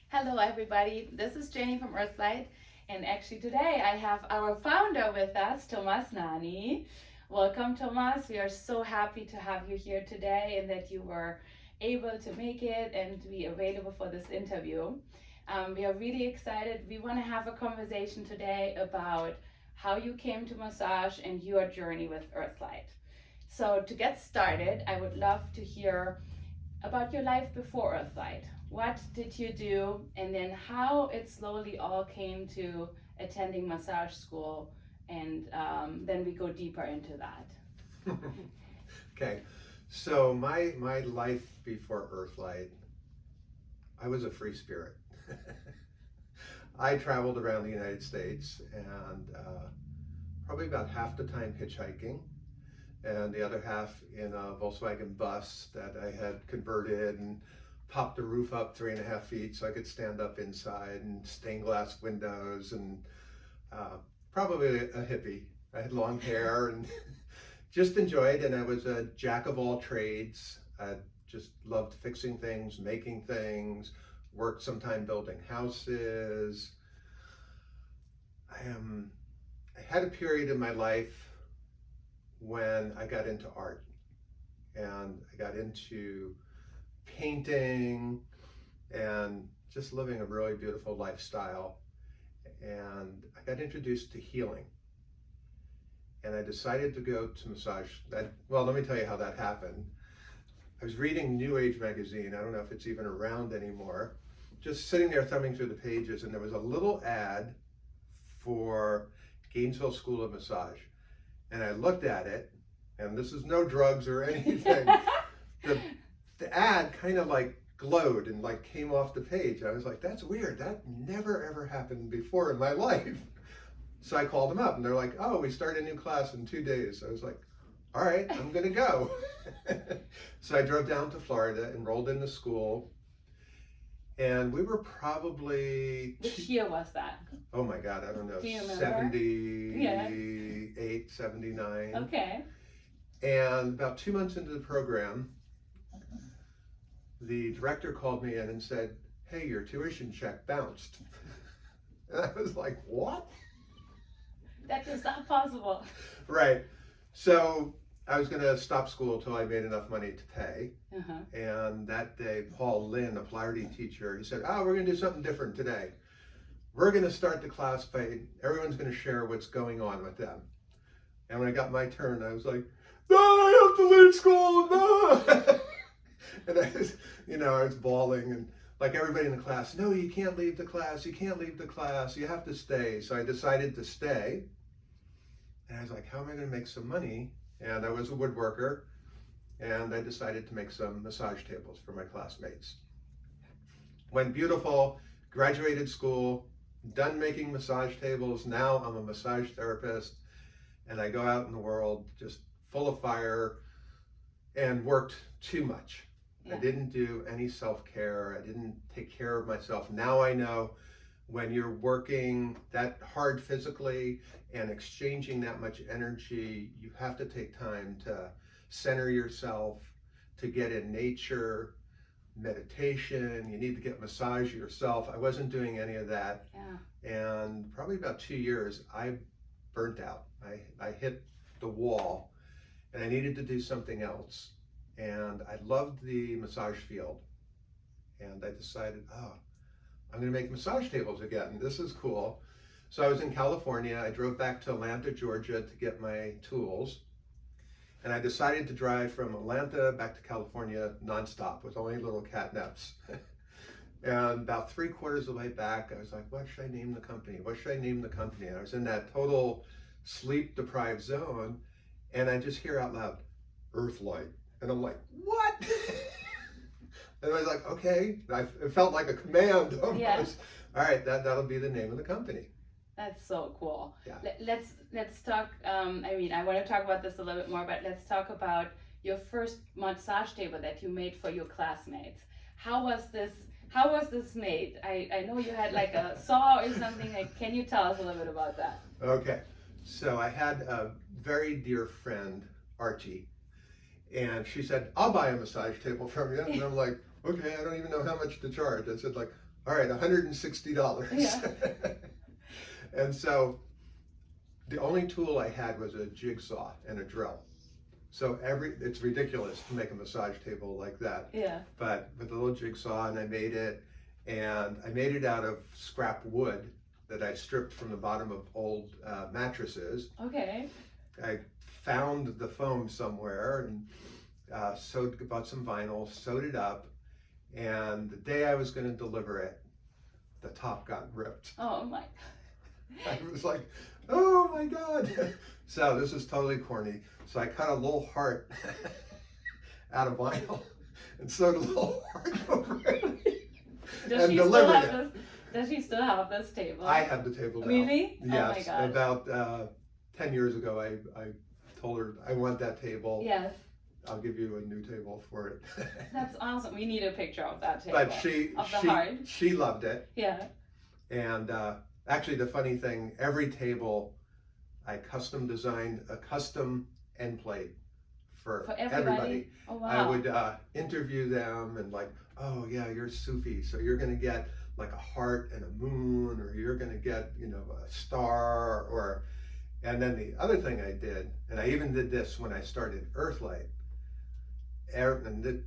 Hello everybody, this is Jenny from Earthlite, and actually today I have our founder with us, Tomas Nani. Welcome Tomas, we are so happy to have you here today and that you were able to make it and to be available for this interview. We are really excited. We want to have a conversation today about how you came to massage and your journey with Earthlite. So to get started, I would love to hear about your life before Earthlite. What did you do, and then how it slowly all came to attending massage school, and then we go deeper into that. Okay, so my life before Earthlite, I was a free spirit. I traveled around the United States and probably about half the time hitchhiking, and the other half in a Volkswagen bus that I had converted and popped the roof up 3.5 feet so I could stand up inside, and stained glass windows, and probably a hippie. I had long hair and just enjoyed, and I was a jack of all trades. I just loved fixing things, making things, worked some time building houses. I had a period in my life when I got into art, and I got into painting and just living a really beautiful lifestyle. And I got introduced to healing, and I decided to go to massage. Well, let me tell you how that happened. I was reading New Age magazine. I don't know if it's even around anymore. Just sitting there thumbing through the pages, and there was a little ad for Gainesville School of Massage. And I looked at it, and this is no drugs or anything. The ad kind of like glowed and like came off the page. I was like, that's weird. That never ever happened before in my life. So I called them up, and they're like, oh, we start a new class in 2 days. I was like, all right, I'm gonna go. So I drove down to Florida, enrolled in the school, and we were probably... Which year was that? Oh my God, I don't know, Do you remember? 78, 79. Okay. And about 2 months into the program, the director called me in and said, hey, your tuition check bounced. And I was like, what? That is not possible. Right. So I was going to stop school until I made enough money to pay. Uh-huh. And that day, Paul Lynn, a polarity teacher, he said, oh, we're going to do something different today. We're going to start the class by, everyone's going to share what's going on with them. And when I got my turn, I was like, no, I have to leave school, no. And I was bawling, and like everybody in the class, no, you can't leave the class, you can't leave the class, you have to stay. So I decided to stay. And I was like, how am I going to make some money? And I was a woodworker, and I decided to make some massage tables for my classmates. Went beautiful, graduated school, done making massage tables. Now I'm a massage therapist, and I go out in the world just full of fire, and worked too much. Yeah. I didn't do any self-care. I didn't take care of myself. Now I know when you're working that hard physically and exchanging that much energy, you have to take time to center yourself, to get in nature, meditation. You need to get massage yourself. I wasn't doing any of that. Yeah. And probably about 2 years, I burnt out. I hit the wall, and I needed to do something else. And I loved the massage field. And I decided, I'm going to make massage tables again. This is cool. So I was in California. I drove back to Atlanta, Georgia to get my tools. And I decided to drive from Atlanta back to California nonstop with only little catnaps. And about 3/4 of the way back, I was like, what should I name the company? What should I name the company? And I was in that total sleep-deprived zone, and I just hear out loud, Earthlite. And I'm like, what? And I was like, okay. It felt like a command almost. Yeah. All right, that'll be the name of the company. That's so cool. Yeah. Let's talk. I want to talk about this a little bit more, but let's talk about your first massage table that you made for your classmates. How was this made? I know you had like a saw or something. Can you tell us a little bit about that? Okay. So I had a very dear friend, Archie, And she said, I'll buy a massage table from you. And I'm like, okay, I don't even know how much to charge. I said like, all right, $160. Yeah. And so the only tool I had was a jigsaw and a drill. So it's ridiculous to make a massage table like that. Yeah. But with a little jigsaw, and I made it out of scrap wood that I stripped from the bottom of old mattresses. Okay. I found the foam somewhere and bought some vinyl, sewed it up, and the day I was going to deliver it, the top got ripped. Oh my. I was like, oh my God. So this is totally corny. So I cut a little heart out of vinyl and sewed a little heart over it and delivered it. Does she still have this table? I have the table now. Really? Yes. Oh my God. About 10 years ago, I told her, I want that table. Yes. I'll give you a new table for it. That's awesome. We need a picture of that table. But she loved it. Yeah. And actually, the funny thing, every table I custom designed a custom end plate for everybody. Oh wow. I would interview them and like, oh yeah, you're Sufi, so you're gonna get like a heart and a moon, or you're gonna get, you know, a star, or. And then the other thing I did, and I even did this when I started Earthlite, and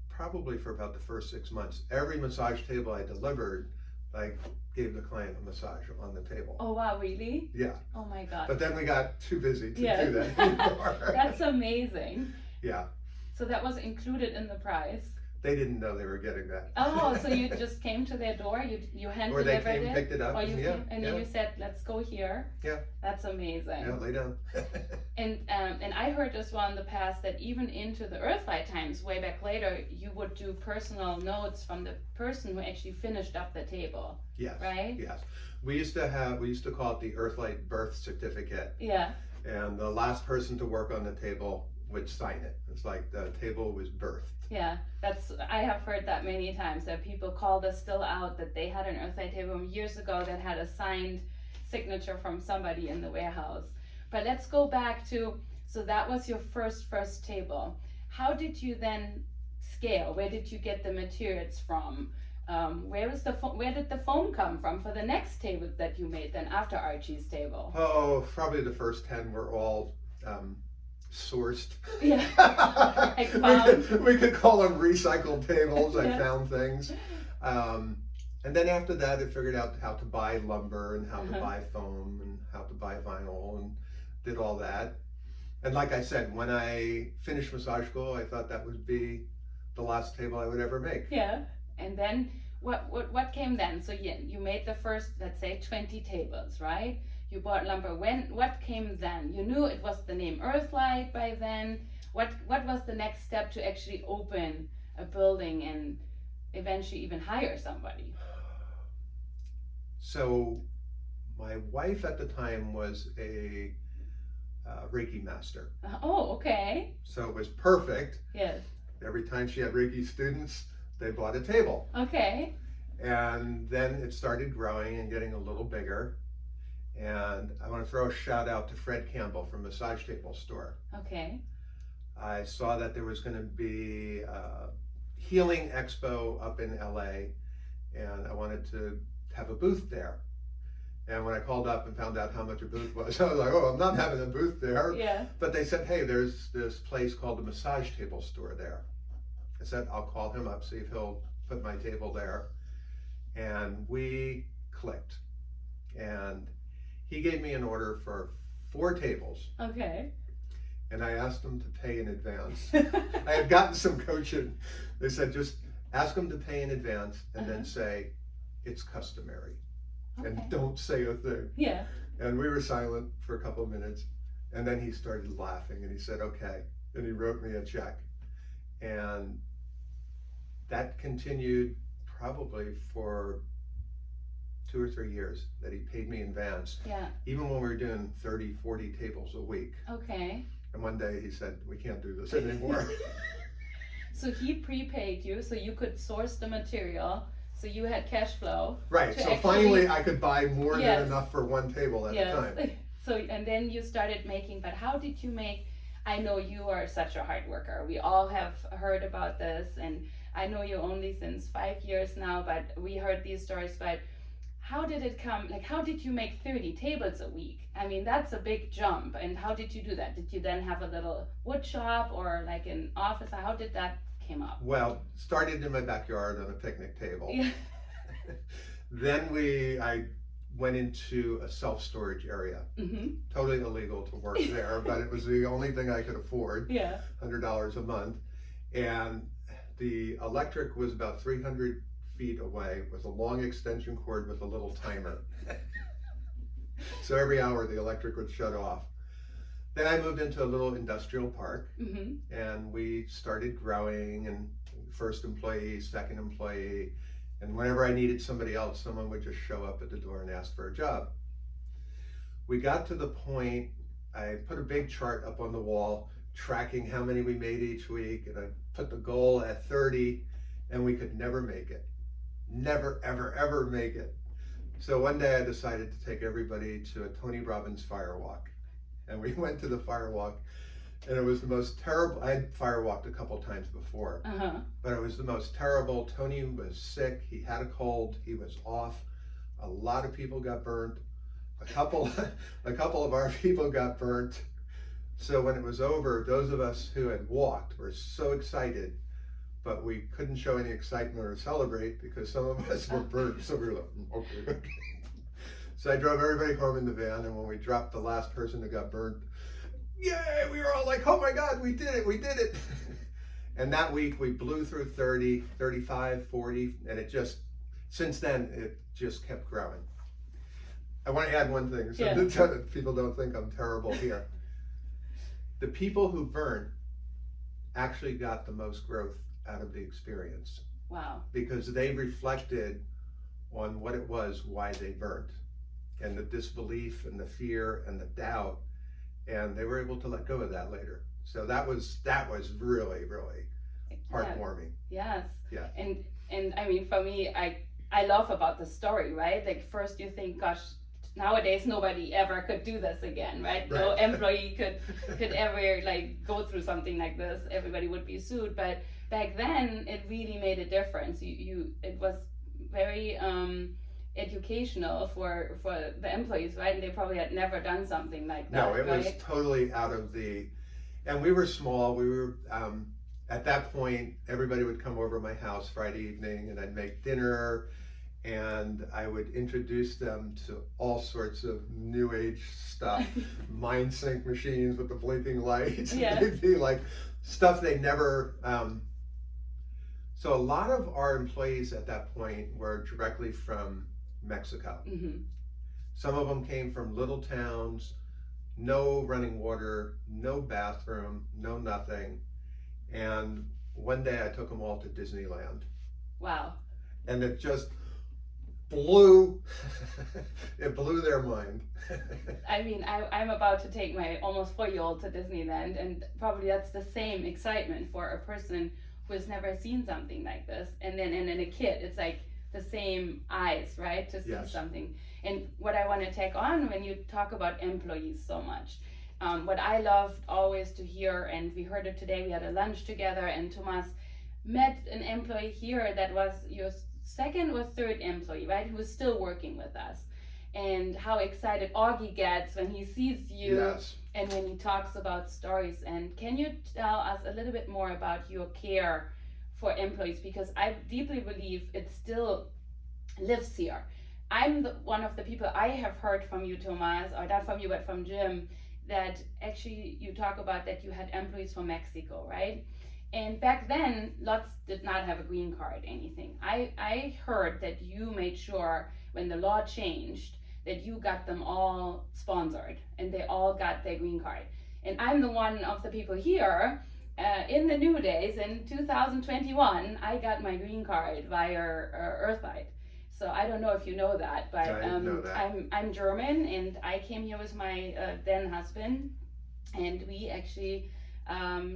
probably for about the first 6 months, every massage table I delivered, I gave the client a massage on the table. Oh wow, really? Yeah. Oh my God. But then we got too busy to do that anymore. That's amazing. Yeah. So that was included in the price. They didn't know they were getting that. Oh, so you just came to their door, you hand or delivered they came, it, picked it up, or you yeah, came, and then you said, "Let's go here." Yeah. That's amazing. Yeah, lay down. And I heard as well in the past that even into the Earthlight times, way back later, you would do personal notes from the person who actually finished up the table. Yes. Right? Yes. We used to call it the Earthlight birth certificate. Yeah. And the last person to work on the table would sign it. It's like the table was birthed. Yeah, I have heard that many times, that people call this still out, that they had an Earthlight table years ago that had a signed signature from somebody in the warehouse. But let's go back to, so that was your first table. How did you then scale? Where did you get the materials from? Where did the foam come from for the next table that you made then after Archie's table? Oh, probably the first 10 were all sourced. Yeah. we could call them recycled tables. I Yeah. found things. And then after that, I figured out how to buy lumber and how to buy foam and how to buy vinyl, and did all that. And like I said, when I finished massage school, I thought that would be the last table I would ever make. Yeah. And then what came then? So you made the first, let's say, 20 tables, right? You bought lumber. What came then? You knew it was the name Earthlight by then. What was the next step to actually open a building and eventually even hire somebody? So my wife at the time was a Reiki master. Oh, okay. So it was perfect. Yes. Every time she had Reiki students, they bought a table. Okay. And then it started growing and getting a little bigger. And I want to throw a shout out to Fred Campbell from Massage Table Store. Okay. I saw that there was going to be a healing expo up in LA, and I wanted to have a booth there. And when I called up and found out how much a booth was, I was like, oh, I'm not having a booth there. Yeah. But they said, hey, there's this place called the Massage Table Store there. I said, I'll call him up, see if he'll put my table there. And we clicked. And he gave me an order for 4 tables. Okay. And I asked him to pay in advance. I had gotten some coaching. They said, just ask him to pay in advance and then say, it's customary. Okay. And don't say a thing. Yeah. And we were silent for a couple of minutes. And then he started laughing and he said, okay. And he wrote me a check. And that continued probably for 2 or 3 years, that he paid me in advance. Yeah. Even when we were doing 30, 40 tables a week. Okay. And one day he said, we can't do this anymore. So he prepaid you so you could source the material, so you had cash flow. Right, so finally I could buy more than enough for one table at a time. So, and then you started making, but how did you make, I know you are such a hard worker. We all have heard about this, and I know you only since 5 years now, but we heard these stories. But how did it come? Like, how did you make 30 tables a week? I mean, that's a big jump. And how did you do that? Did you then have a little wood shop or like an office? How did that came up? Well, started in my backyard on a picnic table. Yeah. Then I went into a self-storage area. Mm-hmm. Totally illegal to work there, but it was the only thing I could afford. Yeah. $100 a month. And the electric was about 300 feet away with a long extension cord with a little timer. So every hour the electric would shut off. Then I moved into a little industrial park, Mm-hmm. and we started growing, and first employee, second employee, and whenever I needed somebody else, someone would just show up at the door and ask for a job. We got to the point, I put a big chart up on the wall tracking how many we made each week, and I put the goal at 30, and we could never make it. Never, ever, ever make it. So one day I decided to take everybody to a Tony Robbins fire walk. And we went to the fire walk, and it was the most terrible. I had fire walked a couple times before, but it was the most terrible. Tony was sick, he had a cold, he was off. A lot of people got burnt. A couple of our people got burnt. So when it was over, those of us who had walked were so excited, but we couldn't show any excitement or celebrate because some of us were burnt. So we were like, okay. So I drove everybody home in the van, and when we dropped the last person who got burnt, yay, we were all like, oh my God, we did it. And that week we blew through 30, 35, 40, and it just, since then, it just kept growing. I want to add one thing so that people don't think I'm terrible here. The people who burnt actually got the most growth out of the experience. Wow. Because they reflected on what it was, why they burnt, and the disbelief and the fear and the doubt, and they were able to let go of that later. So that was really, really heartwarming. Yes. Yeah. And I mean, for me, I love about the story, right? Like, first you think, gosh, nowadays nobody ever could do this again, right? No employee could ever like go through something like this. Everybody would be sued. But back then it really made a difference. It was very educational for the employees, right? And they probably had never done something like that. No, it was totally out of the, and we were small. We were at that point, everybody would come over to my house Friday evening, and I'd make dinner, and I would introduce them to all sorts of new age stuff, mind sync machines with the blinking lights. Yeah. They'd be like stuff they never. So a lot of our employees at that point were directly from Mexico. Mm-hmm. Some of them came from little towns, no running water, no bathroom, no nothing. And one day I took them all to Disneyland. Wow. And it just blew their mind. I mean, I'm about to take my almost 4-year-old to Disneyland, and probably that's the same excitement for a person who has never seen something like this. And then a kid, it's like the same eyes, right? To see something. And what I want to take on when you talk about employees so much, what I loved always to hear, and we heard it today, we had a lunch together, and Tomas met an employee here that was your second or third employee, right? Who is still working with us. And how excited Augie gets when he sees you and when he talks about stories. And can you tell us a little bit more about your care for employees? Because I deeply believe it still lives here. I'm one of the people I have heard from you, Tomas, or not from you, but from Jim, that actually you talk about that you had employees from Mexico, right? And back then, lots did not have a green card, anything. I heard that you made sure when the law changed that you got them all sponsored and they all got their green card. And I'm the one of the people here in the new days in 2021, I got my green card via Earthlite. So I don't know if you know that, but I know that. I'm German, and I came here with my then husband, and we actually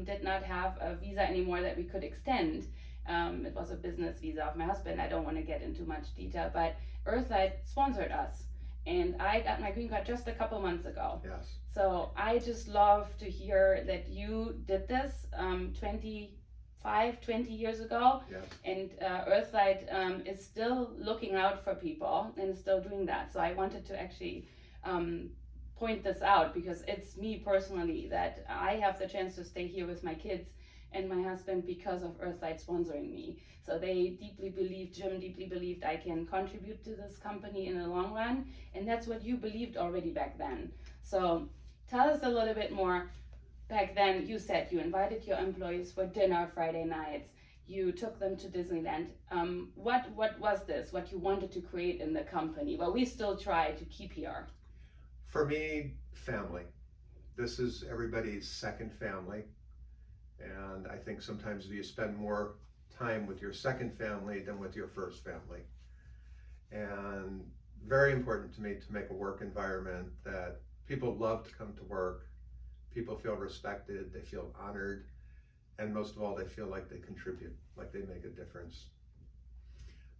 did not have a visa anymore that we could extend. It was a business visa of my husband. I don't want to get into much detail, but Earthlite sponsored us. and I got my green card just a couple months ago. Yes. So I just love to hear that you did this 20 years ago. Yes. And Earthlite is still looking out for people and is still doing that. So I wanted to actually point this out because it's me personally that I have the chance to stay here with my kids and my husband because of Earthlite sponsoring me. So they deeply believed, Jim deeply believed I can contribute to this company in the long run. And that's what you believed already back then. So tell us a little bit more. Back then, you said you invited your employees for dinner Friday nights. You took them to Disneyland. What was this? What you wanted to create in the company? Well, we still try to keep here. For me, family. This is everybody's second family. And I think sometimes you spend more time with your second family than with your first family. And very important to me to make a work environment that people love to come to work. People feel respected, they feel honored, and most of all, they feel like they contribute, like they make a difference.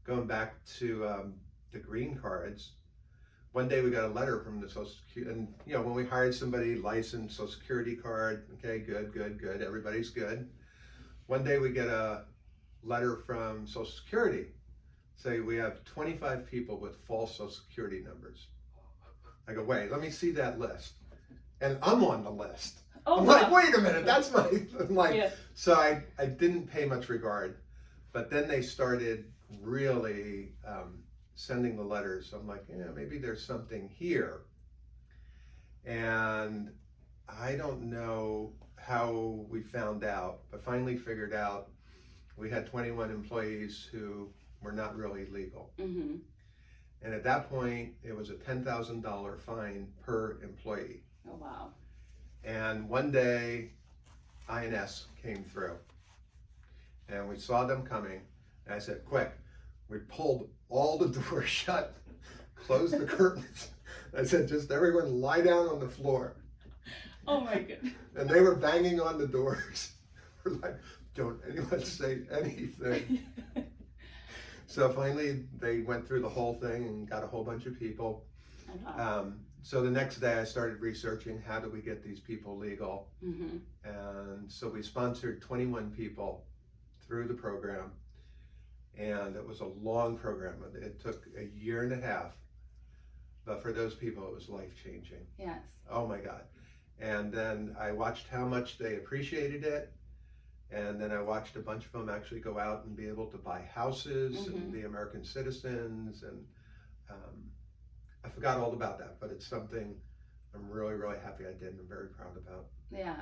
Going back to the green cards, one day we got a letter from the Social Security, and when we hired somebody, licensed, Social Security card, okay, good, everybody's good. One day we get a letter from Social Security, say we have 25 people with false Social Security numbers. I go, wait, let me see that list. And I'm on the list. Oh, I'm wow. like, wait a minute, that's my, I'm like, Yeah. So I didn't pay much regard, but then they started really sending the letters. I'm like, yeah, maybe there's something here. And I don't know how we found out, but finally figured out we had 21 employees who were not really legal. Mm-hmm. And at that point, it was a $10,000 fine per employee. Oh, wow. And one day, INS came through, and we saw them coming, and I said, quick, we pulled all the doors shut, closed the curtains. I said, just everyone lie down on the floor. Oh my goodness. And they were banging on the doors. We're like, don't anyone say anything. So finally, they went through the whole thing and got a whole bunch of people. So the next day I started researching how do we get these people legal. Mm-hmm. And so we sponsored 21 people through the program. And it was a long program. It took a year and a half. But for those people, it was life-changing. Yes. Oh my God. And then I watched how much they appreciated it. And then I watched a bunch of them actually go out and be able to buy houses Mm-hmm. and be American citizens. And I forgot all about that, but it's something I'm really, really happy I did and I'm very proud about. Yeah,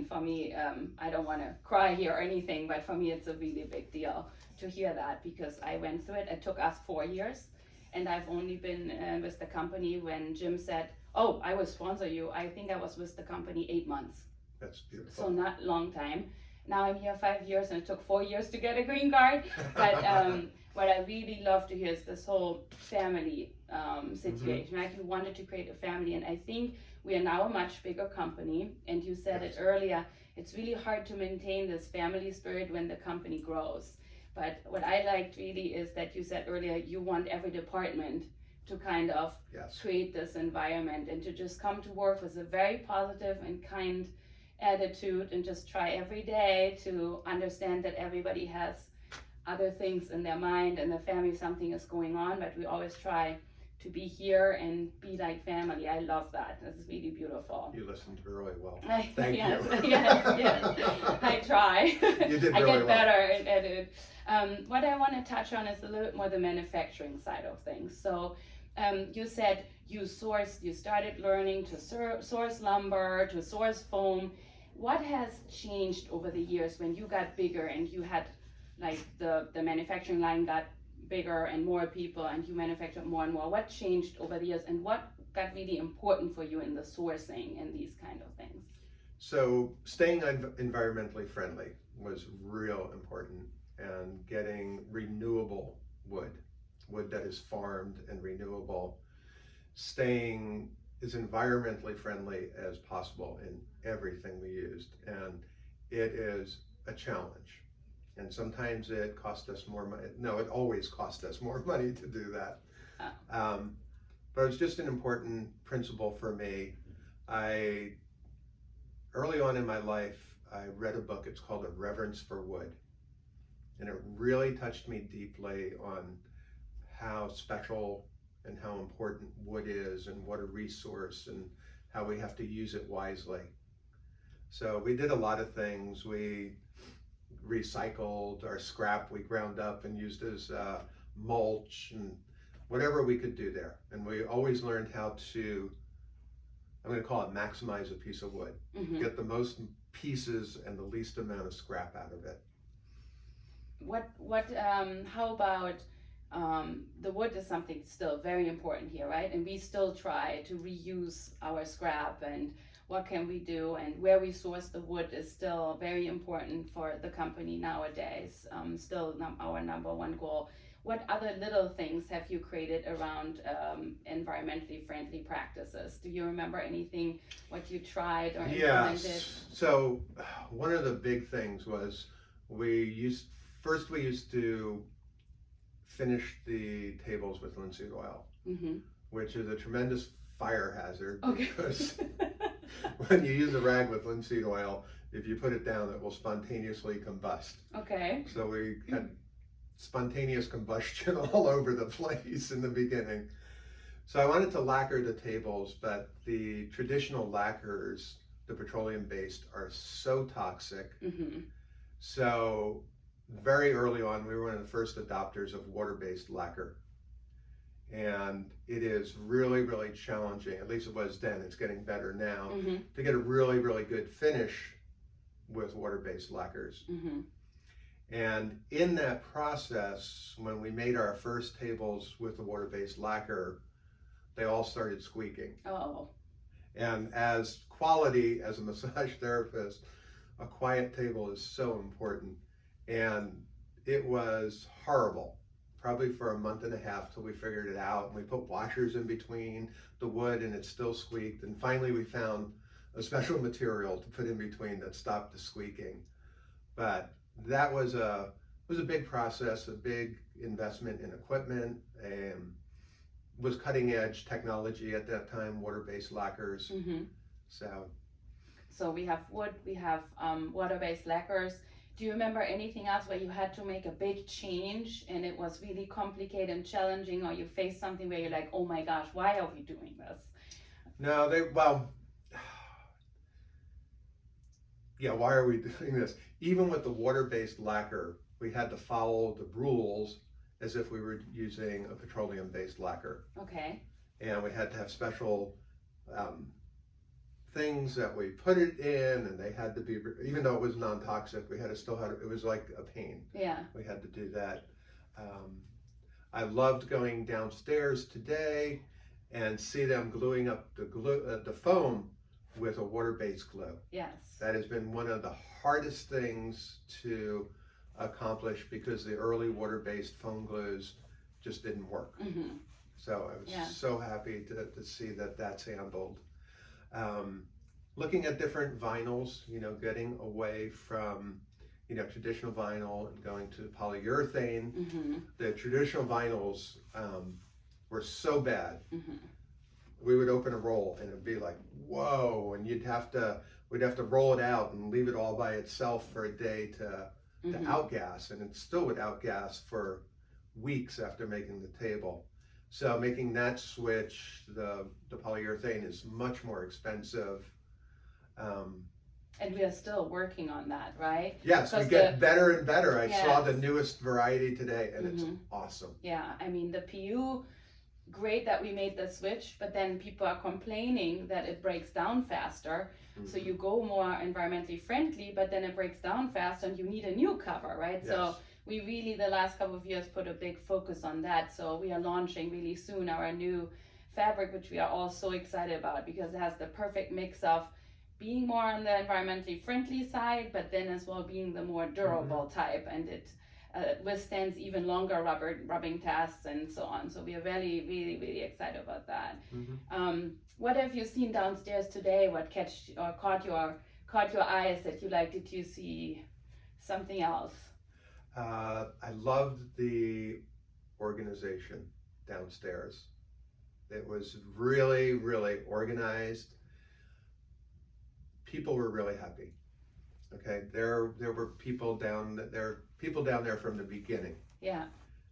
for me, I don't want to cry here or anything, but for me, it's a really big deal to hear that because I went through it. It took us 4 years, and I've only been with the company when Jim said, oh, I will sponsor you. I think I was with the company 8 months. That's beautiful. So not long time. Now I'm here 5 years, and it took 4 years to get a green card. But what I really love to hear is this whole family situation. Like you wanted to create a family, and I think we are now a much bigger company. And you said it earlier, it's really hard to maintain this family spirit when the company grows. But what I liked really is that you said earlier, you want every department to kind of create this environment and to just come to work with a very positive and kind attitude and just try every day to understand that everybody has other things in their mind and the family, something is going on, but we always try to be here and be like family. I love that. That's really beautiful. You listened really well. Thank you. Yes. I try. You did really I get well. better at it. What I want to touch on is a little bit more the manufacturing side of things. So you said you started learning to source lumber, to source foam. What has changed over the years when you got bigger and you had like the manufacturing line got bigger and more people and you manufactured more and more? What changed over the years and what got really important for you in the sourcing and these kind of things? So staying environmentally friendly was real important, and getting renewable wood that is farmed and renewable, staying as environmentally friendly as possible in everything we used. And it is a challenge. And sometimes it cost us more money. No, it always cost us more money to do that. but it was just an important principle for me. Early on in my life, I read a book. It's called A Reverence for Wood. And it really touched me deeply on how special and how important wood is and what a resource and how we have to use it wisely. So we did a lot of things. We recycled our scrap, we ground up and used as mulch and whatever we could do there. And we always learned how to, I'm going to call it maximize a piece of wood. Get the most pieces and the least amount of scrap out of it. How about the wood is something still very important here, right? And we still try to reuse our scrap, and what can we do, and where we source the wood is still very important for the company nowadays. Still our number one goal. What other little things have you created around environmentally friendly practices? Do you remember anything, what you tried or implemented? Yes. So one of the big things was we used to finish the tables with linseed oil, which is a tremendous fire hazard. Okay. Because when you use a rag with linseed oil, if you put it down, it will spontaneously combust. Okay. So we had spontaneous combustion all over the place in the beginning. So I wanted to lacquer the tables, but the traditional lacquers, the petroleum-based, are so toxic. So very early on, we were one of the first adopters of water-based lacquer. And it is really, really challenging, at least it was then, it's getting better now, to get a really, really good finish with water-based lacquers. And in that process, when we made our first tables with the water-based lacquer, they all started squeaking. Oh. And as quality, as a massage therapist, a quiet table is so important. And it was horrible, probably for a month and a half till we figured it out. And we put washers in between the wood and it still squeaked. And finally we found a special material to put in between that stopped the squeaking. But that was a big process, a big investment in equipment, and was cutting edge technology at that time, water-based lacquers. So we have wood, we have water-based lacquers. Do you remember anything else where you had to make a big change and it was really complicated and challenging, or you faced something where you're like, oh my gosh, why are we doing this? No, why are we doing this? Even with the water-based lacquer, we had to follow the rules as if we were using a petroleum-based lacquer. Okay. And we had to have special things that we put it in, and they had to be, even though it was non-toxic, we had to still have, it was like a pain. Yeah. We had to do that. I loved going downstairs today and see them gluing up the foam with a water-based glue. Yes. That has been one of the hardest things to accomplish because the early water-based foam glues just didn't work. So I was so happy to see that that's handled. Looking at different vinyls, getting away from, traditional vinyl and going to polyurethane. The traditional vinyls were so bad. We would open a roll and it'd be like, whoa, and we'd have to roll it out and leave it all by itself for a day to outgas, and it still would outgas for weeks after making the table. So making that switch, the polyurethane is much more expensive. And we are still working on that, right? Yes, we get better and better. I Yes. saw the newest variety today, and it's awesome. Yeah, I mean, the PU, great that we made the switch, but then people are complaining that it breaks down faster. So you go more environmentally friendly, but then it breaks down faster and you need a new cover, right? Yes. So we really, the last couple of years, put a big focus on that. So we are launching really soon our new fabric, which we are all so excited about because it has the perfect mix of being more on the environmentally friendly side, but then as well being the more durable type, and it withstands even longer rubbing tests and so on. So we are really, really, really excited about that. What have you seen downstairs today? What caught your eyes that you liked? Did you see something else? I loved the organization downstairs. It was really, really organized. People were really happy. Okay, there were people down there from the beginning. Yeah.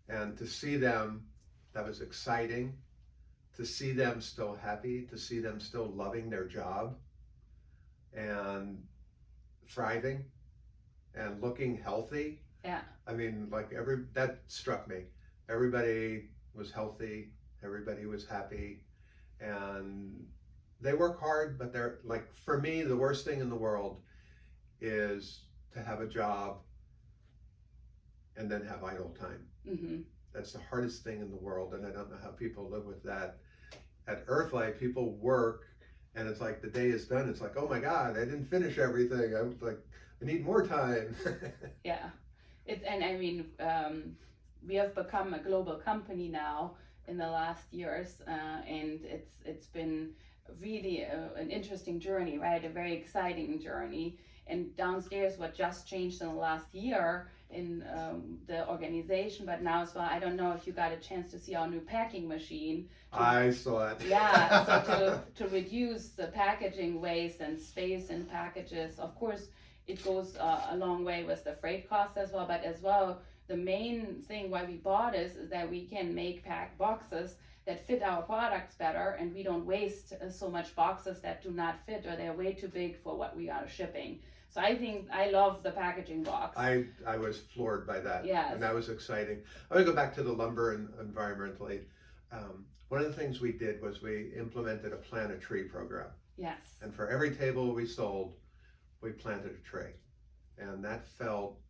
And to see them, that was exciting. To see them still happy, to see them still loving their job and thriving and looking healthy. Yeah. I mean, like that struck me. Everybody was healthy, everybody was happy, and they work hard, but they're like, for me, the worst thing in the world is to have a job and then have idle time. Mm-hmm. That's the hardest thing in the world, and I don't know how people live with that. At Earthlite, people work, and it's like the day is done. It's like, oh my God, I didn't finish everything. I need more time. Yeah, and I mean, we have become a global company now in the last years, and it's been really an interesting journey, right? A very exciting journey. And downstairs, what just changed in the last year in the organization, but now as well, I don't know if you got a chance to see our new packing machine. I saw it. Yeah, so to reduce the packaging waste and space in packages, of course, it goes a long way with the freight cost as well, but as well, the main thing why we bought is that we can make pack boxes that fit our products better, and we don't waste so much boxes that do not fit, or they're way too big for what we are shipping. So I think I love the packaging box. I was floored by that. Yes. And that was exciting. I'm going to go back to the lumber and environmentally. One of the things we did was we implemented a plant a tree program. Yes. And for every table we sold, we planted a tree. And that felt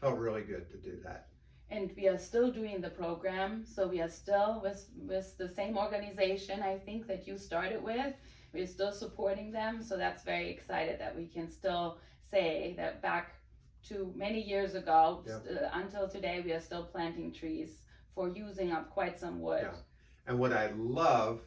really good to do that. And we are still doing the program, so we are still with the same organization, I think, that you started with. We're still supporting them, so that's very excited that we can still say that back to many years ago, Yep. Until today, we are still planting trees for using up quite some wood. Yeah. And what I love,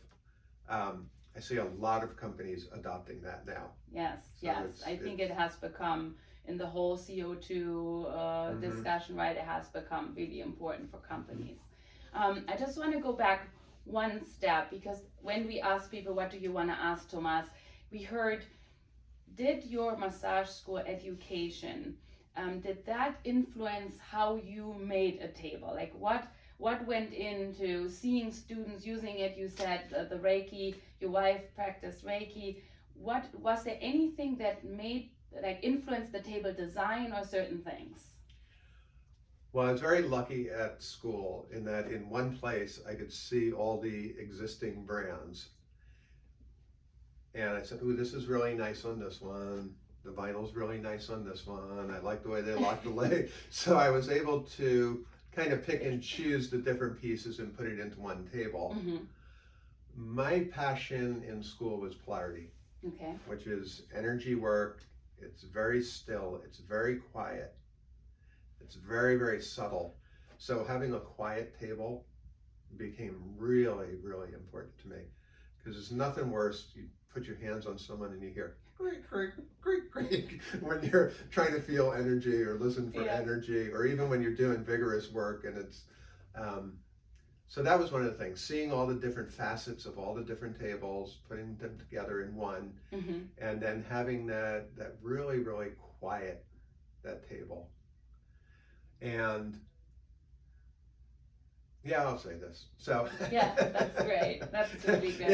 I see a lot of companies adopting that now. Yes, So yes. I think it has become, in the whole CO2 discussion, right, it has become really important for companies. I just want to go back one step, because when we ask people, what do you want to ask Tomas, we heard, did your massage school education, did that influence how you made a table? Like what went into seeing students using it? You said the Reiki, your wife practiced Reiki. What was there anything that influenced the table design or certain things? Well, I was very lucky at school in that in one place I could see all the existing brands. And I said, ooh, this is really nice on this one. The vinyl's really nice on this one. I like the way they lock the leg. So I was able to kind of pick and choose the different pieces and put it into one table. Mm-hmm. My passion in school was polarity, Okay. which is energy work. It's very still. It's very quiet. It's very, very subtle. So having a quiet table became really, really important to me, because there's nothing worse. You put your hands on someone and you hear creak, creak, creak, creak when you're trying to feel energy or listen for energy, or even when you're doing vigorous work. And it's so that was one of the things, seeing all the different facets of all the different tables, putting them together in one, and then having that really, really quiet, that table. And yeah, I'll say this. So yeah, that's great. That's really good.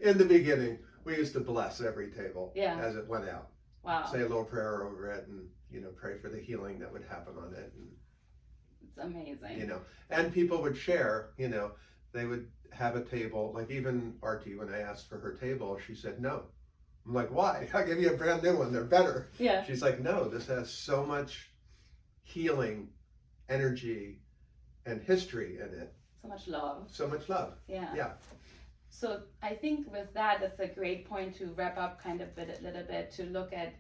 In the beginning, we used to bless every table as it went out. Wow. Say a little prayer over it, and pray for the healing that would happen on it. And it's amazing. And people would share. They would have a table. Like even Artie, when I asked for her table, she said no. I'm like, why? I'll give you a brand new one. They're better. Yeah. She's like, no. This has so much healing, energy, and history in it. So much love. So much love. Yeah. Yeah. So I think with that's a great point to wrap up kind of a little bit, to look at,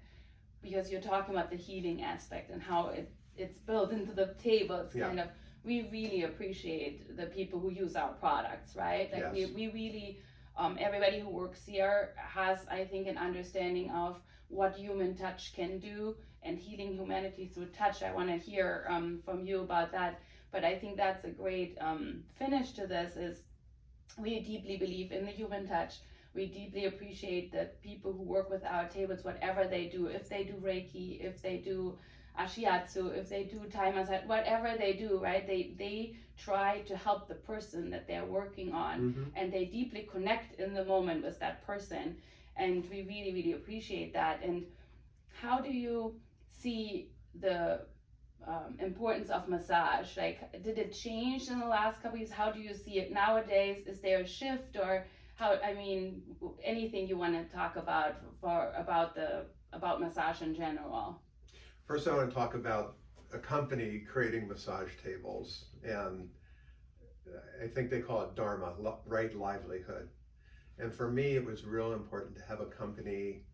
because you're talking about the healing aspect and how it's built into the table. It's kind of, we really appreciate the people who use our products, right? Like we really, everybody who works here has, I think, an understanding of what human touch can do and healing humanity through touch. I want to hear from you about that. But I think that's a great finish to this, is we deeply believe in the human touch. We deeply appreciate that people who work with our tables, whatever they do, if they do Reiki, if they do Ashiatsu, if they do Thai massage, whatever they do, right? They try to help the person that they're working on, Mm-hmm. and they deeply connect in the moment with that person. And we really, really appreciate that. And how do you see the importance of massage? Like, did it change in the last couple years? How do you see it nowadays? Is there a shift, or how? I mean, anything you want to talk about about massage in general? First, I want to talk about a company creating massage tables, and I think they call it Dharma, right livelihood. And for me, it was real important to have a company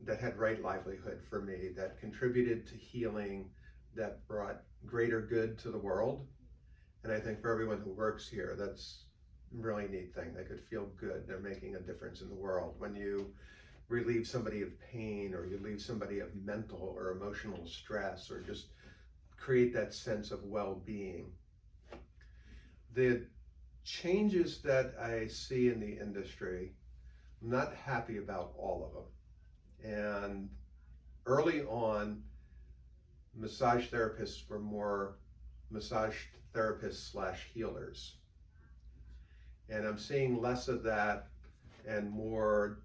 that had right livelihood for me, that contributed to healing, that brought greater good to the world. And I think for everyone who works here, that's a really neat thing. They could feel good. They're making a difference in the world. When you relieve somebody of pain, or you relieve somebody of mental or emotional stress, or just create that sense of well-being. The changes that I see in the industry, I'm not happy about all of them. And early on, massage therapists were more massage therapists / healers. And I'm seeing less of that and more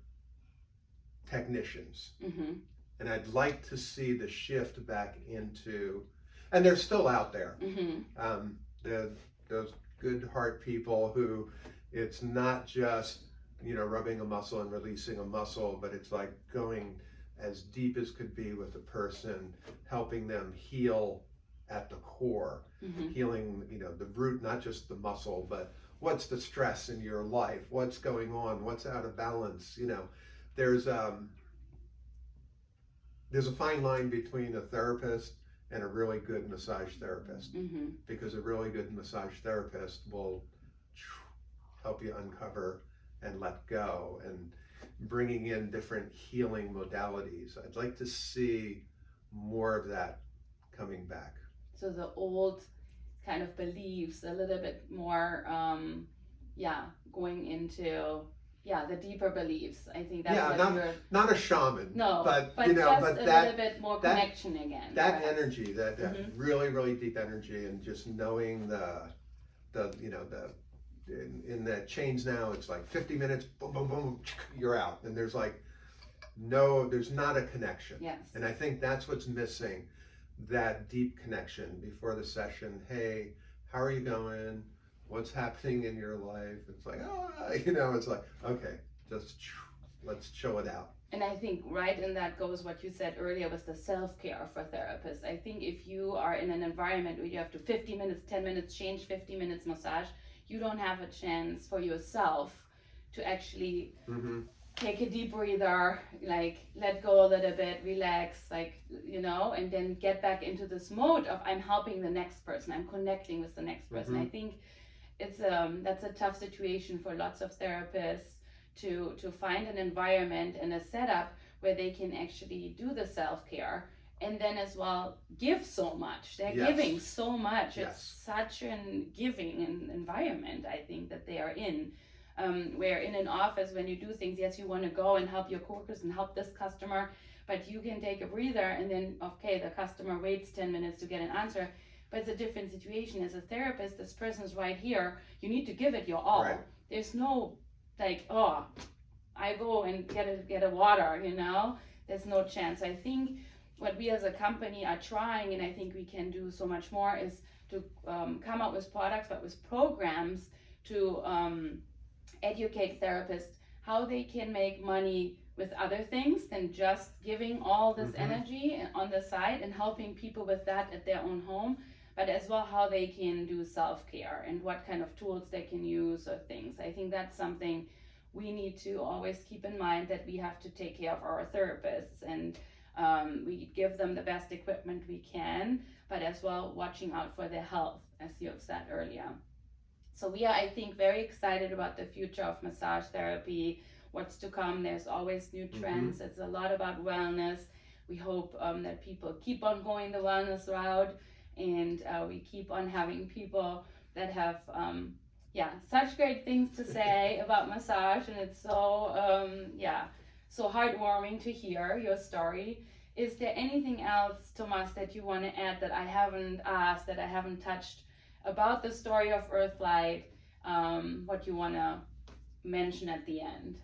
technicians. Mm-hmm. And I'd like to see the shift back into, and they're still out there. Mm-hmm. Those good heart people who it's not just, rubbing a muscle and releasing a muscle, but it's like going as deep as could be with a person, helping them heal at the core, Mm-hmm. healing, the root, not just the muscle, but what's the stress in your life, what's going on, what's out of balance. There's a fine line between a therapist and a really good massage therapist, Mm-hmm. because a really good massage therapist will help you uncover and let go, and bringing in different healing modalities. I'd like to see more of that coming back. So the old kind of beliefs, a little bit more, going into the deeper beliefs. I think that's not a shaman. No, but just but a that little bit more connection again. That perhaps. energy, that Mhm. really, really deep energy, and just knowing in the chains now, it's like 50 minutes, boom, boom, boom, you're out, and there's not a connection. Yes. And I think that's what's missing, that deep connection before the session. Hey, how are you going? What's happening in your life? It's like, it's like, okay, just let's chill it out. And I think right in that goes what you said earlier was the self-care for therapists. I think if you are in an environment where you have to 50 minutes, 10 minutes change, 50 minutes massage, you don't have a chance for yourself to actually Mm-hmm. take a deep breather, like let go a little bit, relax, and then get back into this mode of I'm helping the next person, I'm connecting with the next person. Mm-hmm. I think it's that's a tough situation for lots of therapists to find an environment and a setup where they can actually do the self-care and then as well give so much. They're Yes. giving so much. Yes. It's such an giving environment, I think, that they are in. Where in an office, when you do things, yes, you want to go and help your coworkers and help this customer, but you can take a breather and then, okay, the customer waits 10 minutes to get an answer. But it's a different situation. As a therapist, this person's right here. You need to give it your all. Right. There's no I go and get a water, There's no chance. I think what we as a company are trying, and I think we can do so much more, is to come up with products, but with programs to educate therapists how they can make money with other things than just giving all this Mm-hmm. energy on the side and helping people with that at their own home, but as well how they can do self-care and what kind of tools they can use or things. I think that's something we need to always keep in mind, that we have to take care of our therapists, and we give them the best equipment we can, but as well watching out for their health, as you have said earlier. So we are, I think, very excited about the future of massage therapy, what's to come. There's always new trends. It's a lot about wellness. We hope that people keep on going the wellness route, and we keep on having people that have yeah, such great things to say about massage, and it's so so heartwarming to hear your story. Is there anything else, Tomas, that you want to add that I haven't asked, that I haven't touched about the story of Earthlight? What you want to mention at the end?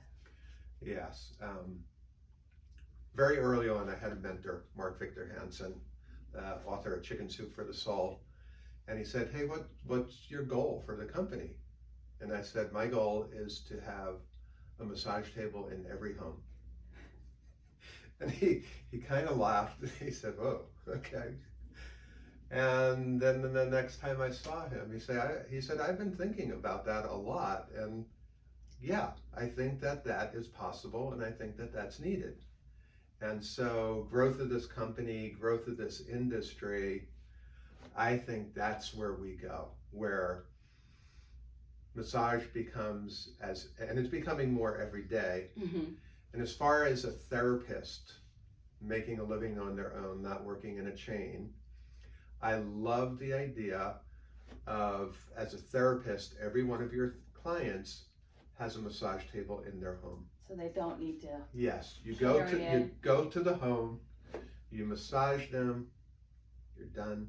Yes. Very early on, I had a mentor, Mark Victor Hansen, author of Chicken Soup for the Soul. And he said, hey, what's your goal for the company? And I said, my goal is to have a massage table in every home. And he kind of laughed. He said, whoa, okay. And then the next time I saw him, he said, I've been thinking about that a lot. And yeah, I think that is possible, and I think that's needed. And so growth of this company, growth of this industry, I think that's where we go, where massage becomes and it's becoming more every day. Mm-hmm. And as far as a therapist making a living on their own, not working in a chain, I love the idea of, as a therapist, every one of your clients has a massage table in their home. So they don't need to. Yes, you go to the home, you massage them, you're done,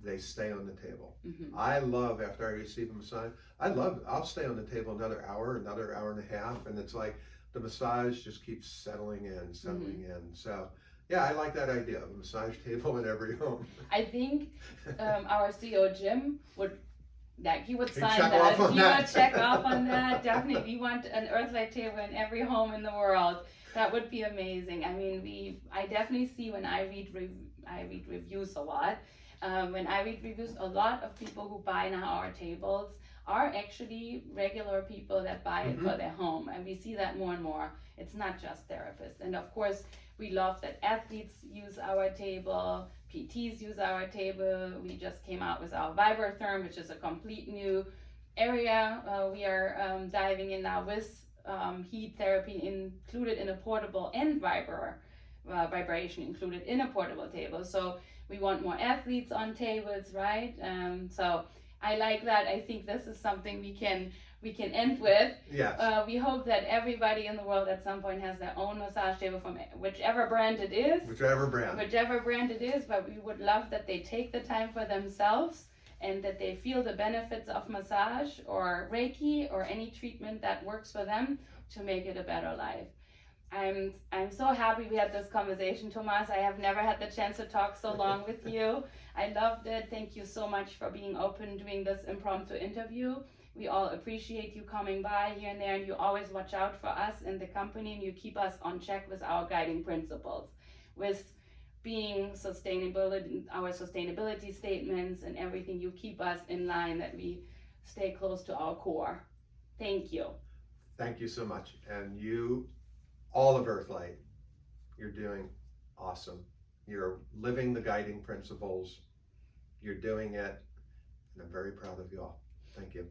they stay on the table. Mm-hmm. I love, after I receive a massage, I'll stay on the table another hour and a half, and it's like the massage just keeps settling in. So yeah, I like that idea of a massage table in every home. I think our CEO Jim would sign check that. off on He that. would check off on that. Definitely, we want an Earthlight table in every home in the world. That would be amazing. I mean, I definitely see when I read reviews a lot. When I read reviews, a lot of people who buy now our tables are actually regular people that buy it for their home, and we see that more and more. It's not just therapists, and of course, we love that athletes use our table, PTs use our table. We just came out with our Vibrotherm, which is a complete new area. We are diving in now with heat therapy included in a portable and vibration included in a portable table. So we want more athletes on tables, right? So I like that. I think this is something we can end with. Yes. We hope that everybody in the world at some point has their own massage table from whichever brand it is. Whichever brand it is, but we would love that they take the time for themselves and that they feel the benefits of massage or Reiki or any treatment that works for them to make it a better life. I'm so happy we had this conversation, Tomas. I have never had the chance to talk so long with you. I loved it. Thank you so much for being open, doing this impromptu interview. We all appreciate you coming by here and there, and you always watch out for us in the company, and you keep us on check with our guiding principles, with being our sustainability statements and everything. You keep us in line, that we stay close to our core. Thank you. Thank you so much. And you, all of Earthlight, you're doing awesome. You're living the guiding principles. You're doing it, and I'm very proud of you all. Thank you.